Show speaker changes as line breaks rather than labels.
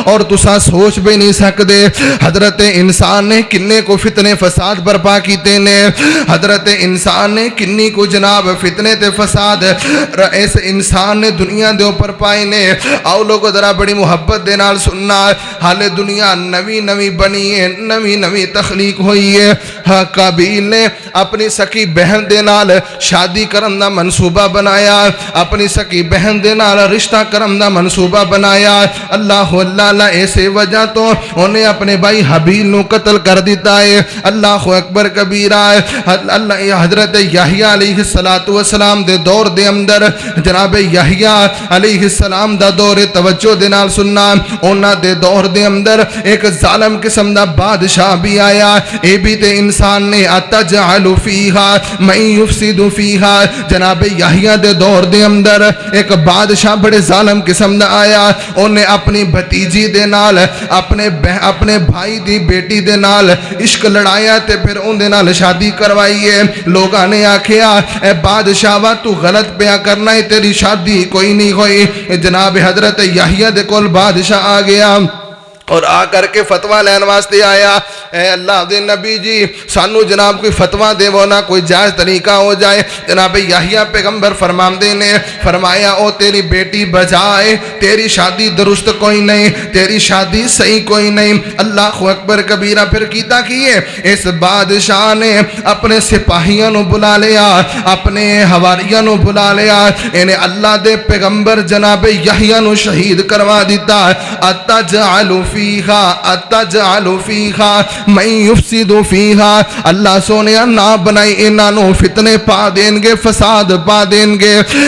اور تسا سوچ بھی نہیں سکتے حضرت انسان نے کنے کو فتنے فساد برپا کیتے نے حضرت انسان نے کنی کو جناب فتنے تے فساد اس انسان نے دنیا دے اوپر پائے نے آؤ لوگو ذرا بڑی محبت دے نال سننا حالے دنیا نوی نوی بنی ہے نوی نوی تخلیق ہوئی ہے قابیل نے اپنی سکی بہن دے نال شادی کرن دا منصوبہ بنایا اپنی سکی بہن دے نال رشتہ کرن دا منصوبہ بنایا اللہ اللہ ایسے وجہ تو انہیں اپنے بھائی حابیل نو قتل کر دیتا ہے اللہ اکبر کبیرہ اللہ حضرت یحییٰ علیہ السلام دے دور دے اندر جناب یحییٰ علیہ السلام دا دور توجہ دے نال سننا اونا دے دور دے اندر ایک ظالم قسم دا بادشاہ بھی آیا اے بھی تے انسان نے اتجعل فیہا من یفسد فیہا جناب یحییٰ دے دور دے اندر ایک بادشاہ بڑے ظالم قسم دا آیا انہیں اپنی بھتیجی دے نال اپنے بھائی دی بیٹی دے نال عشق لڑایا تے پھر ان دے نال شادی کروائیے لوگاں نے آکھیا اے بادشاہ تو غلط پیا کرنا ہے تیری شادی کوئی نہیں ہوئی جناب حضرت یحییٰ دے کول بادشاہ آ گیا اور آ کر کے فتوہ لین واسطے آیا اے اللہ دے نبی جی سانو جناب کوئی فتوہ دے وہ نہ کوئی جائز طریقہ ہو جائے جناب یحییٰ پیغمبر فرماندے نے فرمایا او تیری بیٹی بجائے تیری شادی درست کوئی نہیں تیری شادی صحیح کوئی نہیں اللہ اکبر کبیرہ پھر کیتا کیے اس بادشاہ نے اپنے سپاہیوں نو بلا لیا اپنے حواریوں نو بلا لیا انہیں اللہ دے پیغمبر جناب یحییٰ نو شہید کروا دیتا اتجعل اتجعل فیہا من یفسد فیہا اللہ سونیا نہ بنائی انہاں نو فتنے پا دیں گے فساد پا دیں گے